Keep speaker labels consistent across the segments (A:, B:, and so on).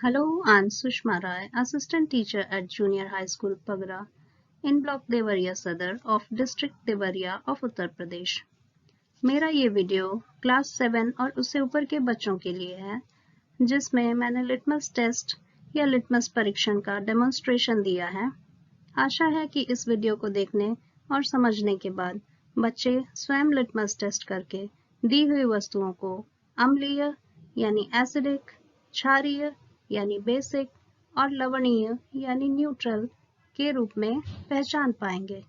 A: Hello, I'm Sushma Rai, Assistant Teacher at Junior High School Pagra in Block Devariya Sadar of District Devariya of Uttar Pradesh. मेरा ये video class 7 और उससे ऊपर के बच्चों के लिए है, जिसमें मैंने लिटमस टेस्ट या लिटमस परीक्षण का डेमोन्स्ट्रेशन दिया है। आशा है कि इस वीडियो को देखने और समझने के बाद बच्चे स्वयं लिटमस टेस्ट करके दी हुई वस्तुओं को अम्लीय यानी एसिडिक, क्षारीय यानी बेसिक और लवणीय यानी न्यूट्रल के रूप में पहचान पाएंगे।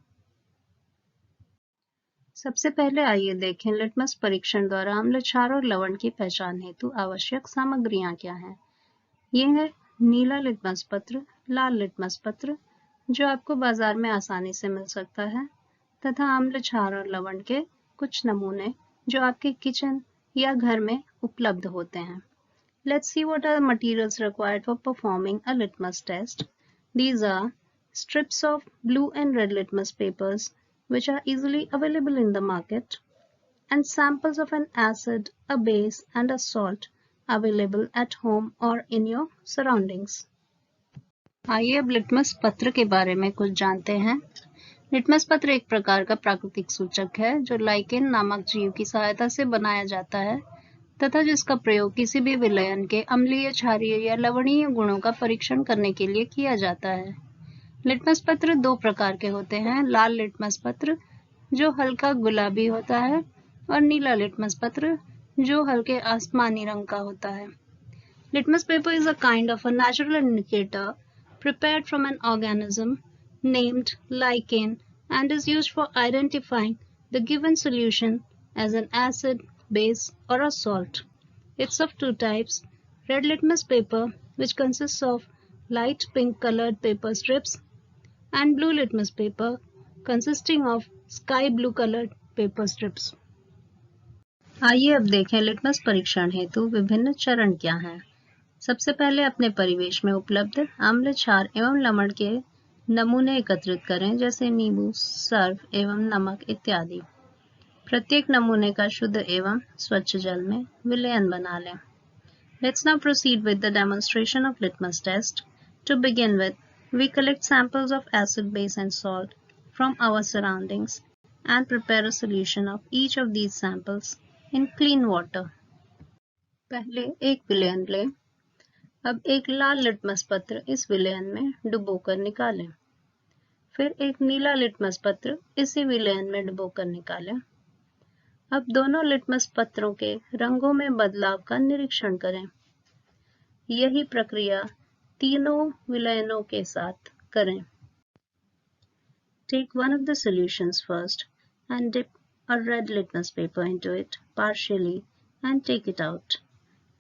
A: सबसे पहले आइए देखें लिटमस परीक्षण द्वारा अम्ल, क्षार और लवण की पहचान हेतु आवश्यक सामग्रियां क्या हैं। ये है नीला लिटमस पत्र, लाल लिटमस पत्र जो आपको बाजार में आसानी से मिल सकता है, तथा अम्ल, क्षार और लवण के कुछ नमूने जो आपके किचन या घर में उपलब्ध होते हैं। Let's see what are the materials required for performing a litmus test. These are strips of blue and red litmus papers which are easily available in the market, and samples of an acid, a base and a salt available at home or in your surroundings. आइए अब litmus पत्र के बारे में कुछ जानते हैं। Litmus पत्र एक प्रकार का प्राकृतिक सूचक है जो लाइकेन नामक जीव की सहायता से बनाया जाता है तथा जिसका प्रयोग किसी भी विलयन के अम्लीय, क्षारीय या लवणीय गुणों का परीक्षण करने के लिए किया जाता है। लिटमस पत्र दो प्रकार के होते हैं, लाल लिटमस पत्र जो हल्का गुलाबी होता है और नीला लिटमस पत्र जो हल्के आसमानी रंग का होता है। Litmus paper is a kind of a natural indicator prepared from an organism named lichen and is used for identifying the given solution as an acid, base or a salt. It's of two types, red litmus paper which consists of light pink colored paper strips and blue litmus paper consisting of sky blue colored paper strips. आइए अब देखें litmus परीक्षण हेतु विभिन्न चरण क्या हैं। सबसे पहले अपने परिवेश में उपलब्ध अम्ल, क्षार एवं लवण के नमूने एकत्रित करें, जैसे नींबू, सर्फ एवं नमक इत्यादि। प्रत्येक नमूने का शुद्ध एवं स्वच्छ जल में विलयन बना लें। Let's now proceed with the demonstration of litmus test. To begin with, we collect samples of acid, base and salt from our surroundings and prepare a solution of each of these samples in clean water. पहले एक विलयन लें। अब एक लाल litmus पत्र इस विलयन में डुबोकर निकालें। फिर एक नीला लिटमस पत्र इसी विलयन में डुबोकर निकालें। अब दोनों लिटमस पत्रों के रंगों में बदलाव का निरीक्षण करें। यही प्रक्रिया तीनों विलयनों के साथ करें। Take one of the solutions first and dip a red litmus paper into it partially and take it out.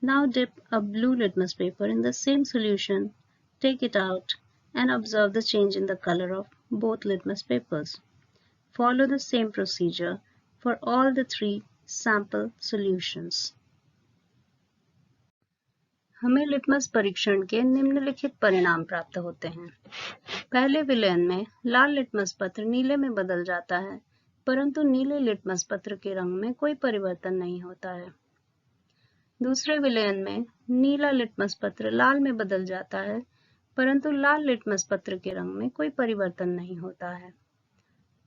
A: Now dip a blue litmus paper in the same solution, take it out and observe the change in the color of both litmus papers. Follow the same procedure for all the three sample solutions. हमें litmus परीक्षण के निम्नलिखित परिणाम प्राप्त होते हैं। पहले विलयन में लाल लिटमस पत्र नीले में बदल जाता है, परंतु नीले लिटमस पत्र के रंग में कोई परिवर्तन नहीं होता है। दूसरे विलयन में नीला लिटमस पत्र लाल में बदल जाता है, परंतु लाल लिटमस पत्र के रंग में कोई परिवर्तन नहीं होता है।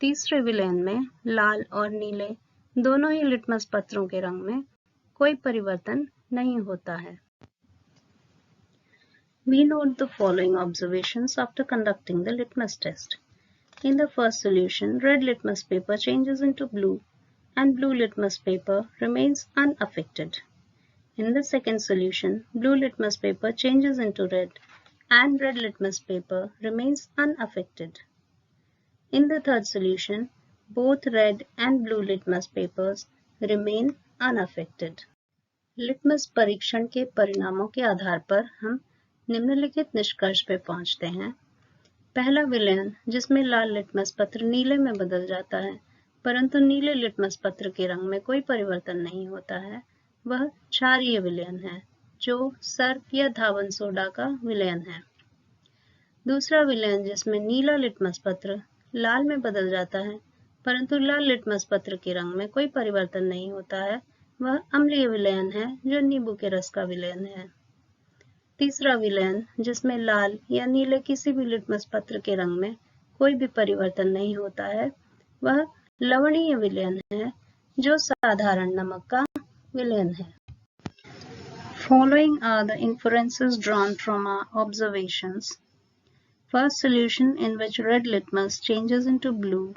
A: तीसरे विलयन में लाल और नीले दोनों ही लिटमस पत्रों के रंग में कोई परिवर्तन नहीं होता है। We note the following observations after conducting the litmus test. In the first solution, red litmus paper changes into blue and blue litmus paper remains unaffected. In the second solution, blue litmus paper changes into red and red litmus paper remains unaffected. In the third solution, both red and blue litmus papers remain unaffected. Litmus परीक्षण के परिणामों के आधार पर हम निम्नलिखित निष्कर्ष पे पहुंचते हैं। पहला विलयन जिसमें लाल लिटमस पत्र नीले में बदल जाता है, परंतु नीले लिटमस पत्र के रंग में कोई परिवर्तन नहीं होता है, वह क्षारीय विलयन है, जो सर्फ या धावन सोडा का विलयन है। दूसरा विलयन जिसमें नीला लिटमस पत्र लाल में बदल जाता है, परंतु लाल लिटमस पत्र के रंग में कोई परिवर्तन नहीं होता है, वह अम्लीय विलयन है, जो नींबू के रस का विलयन है। तीसरा विलयन, जिसमें लाल या नीले किसी भी लिटमस पत्र के रंग में कोई भी परिवर्तन नहीं होता है, वह लवणीय विलयन है, जो साधारण नमक का विलयन है। Following are the inferences drawn from our observations. First solution in which red litmus changes into blue,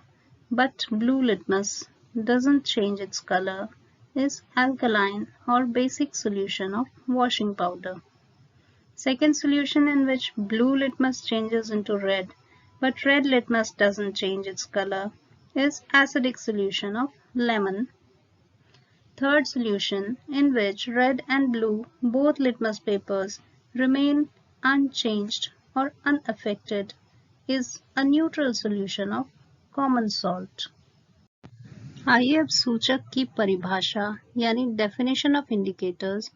A: but blue litmus doesn't change its color, is alkaline or basic solution of washing powder. Second solution in which blue litmus changes into red, but red litmus doesn't change its color, is acidic solution of lemon. Third solution in which red and blue both litmus papers remain unchanged or unaffected is a neutral solution of common salt. आइए अब सूचक की परिभाषा यानी definition of indicators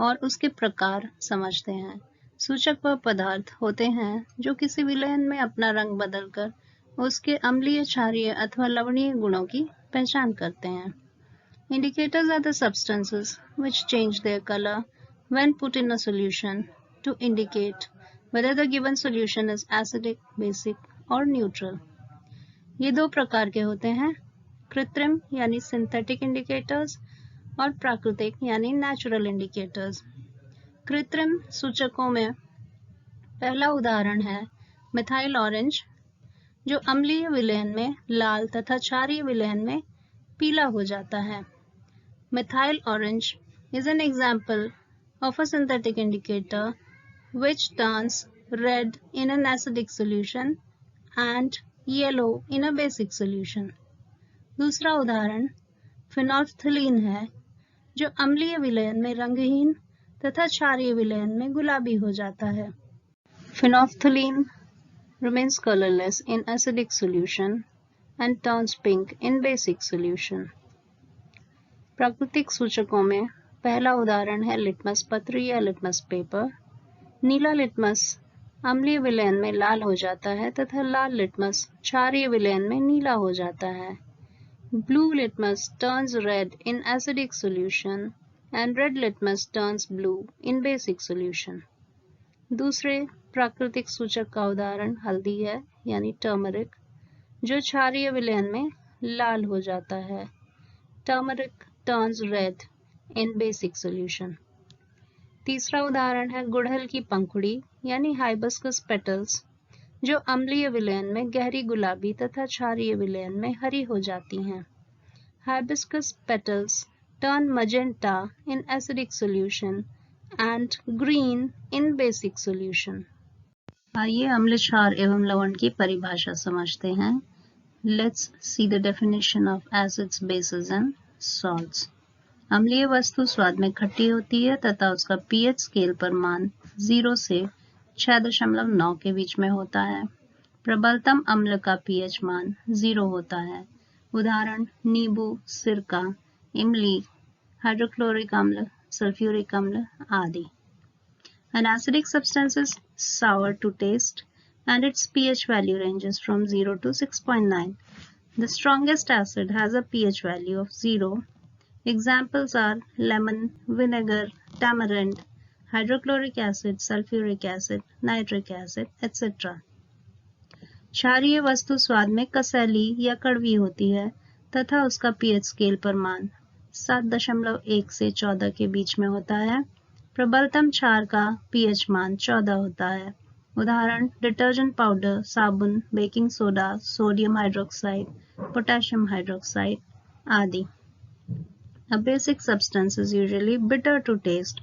A: और उसके प्रकार समझते हैं। सूचक वह पदार्थ होते हैं जो किसी विलयन में अपना रंग बदलकर उसके अम्लीय, क्षारीय अथवा लवणीय गुणों की पहचान करते हैं। Indicators are the substances which change their color when put in a solution to indicate whether the given solution is acidic, basic or neutral. ये दो प्रकार के होते हैं, कृत्रिम यानी सिंथेटिक इंडिकेटर्स और प्राकृतिक यानी नेचुरल इंडिकेटर्स। कृत्रिम सूचकों में पहला उदाहरण है मिथाइल ऑरेंज, जो अम्लीय विलयन में लाल तथा क्षारीय विलयन में पीला हो जाता है। Methyl orange is an example of a synthetic indicator which turns red in an acidic solution and yellow in a basic solution. दूसरा उदाहरण फिनोल्फ्थलीन है, जो अम्लीय विलयन में रंगहीन तथा क्षारीय विलयन में गुलाबी हो जाता है। Phenolphthalein remains colorless in acidic solution and turns pink in basic solution. प्राकृतिक सूचकों में पहला उदाहरण है लिटमस पत्र या लिटमस पेपर। नीला लिटमस अम्लीय विलयन में लाल हो जाता है तथा लाल लिटमस क्षारीय विलयन में नीला हो जाता है। Blue litmus turns red in acidic solution and red litmus turns blue in basic solution. दूसरे प्राकृतिक सूचक का उदाहरण हल्दी है यानी टर्मरिक, जो क्षारीय विलयन में लाल हो जाता है। Turmeric turns red in basic solution. तीसरा उदाहरण है गुड़हल की पंखुड़ी यानी हाइबिस्कस पेटल्स, जो अम्लीय विलयन में गहरी गुलाबी तथा क्षारीय विलयन में हरी हो जाती हैं। Hibiscus petals turn magenta in acidic solution and green in basic solution. आइए अम्ल, क्षार एवं लवण की परिभाषा समझते हैं। Let's see the definition of acids, bases and salts. अम्लीय वस्तु स्वाद में खट्टी होती है तथा उसका pH स्केल पर मान 0 से 6.9 के बीच में होता है। प्रबलतम अम्ल का pH मान 0 होता है। उदाहरण नींबू, सिरका, इमली, हाइड्रोक्लोरिक अम्ल, सल्फ्यूरिक अम्ल आदि। An acidic substance is sour to taste and its pH value ranges from 0 to 6.9. The strongest acid has a pH value of 0. Examples are lemon, vinegar, tamarind, hydrochloric acid, sulfuric acid, nitric acid, etc. क्षारीय वस्तु स्वाद में कसैली या कड़वी होती है तथा उसका pH स्केल पर मान 7.1 से 14 के बीच में होता है। प्रबलतम क्षार का pH मान 14 होता है। उदाहरण डिटर्जेंट पाउडर, साबुन, baking soda, sodium hydroxide, potassium hydroxide आदि। A basic substance is usually bitter to taste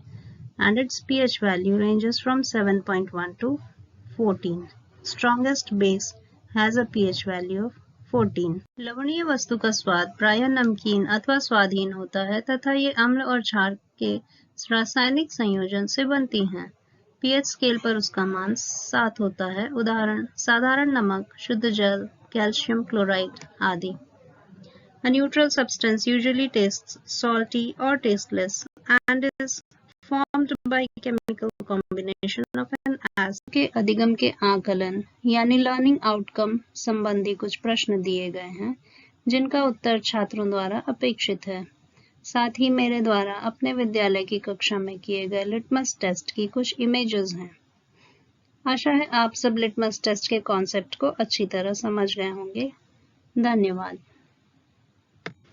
A: and its pH value ranges from 7.1 to 14. Strongest base has a pH value of 14. लवणीय वस्तु का स्वाद प्रायः नमकीन अथवा स्वादहीन होता है तथा ये अम्ल और क्षार के रासायनिक संयोजन से बनती हैं। pH स्केल पर उसका मान 7 होता है। उदाहरण साधारण नमक, शुद्ध जल, कैल्शियम क्लोराइड आदि। A neutral substance usually tastes salty or tasteless and is formed by chemical combination of an acid. के अधिगम के आकलन यानी लर्निंग आउटकम संबंधी कुछ प्रश्न दिए गए हैं जिनका उत्तर छात्रों द्वारा अपेक्षित है। साथ ही मेरे द्वारा अपने विद्यालय की कक्षा में किए गए लिटमस टेस्ट की कुछ इमेजेस हैं। आशा है आप सब लिटमस टेस्ट के कॉन्सेप्ट को अच्छी तरह समझ गए होंगे। धन्यवाद।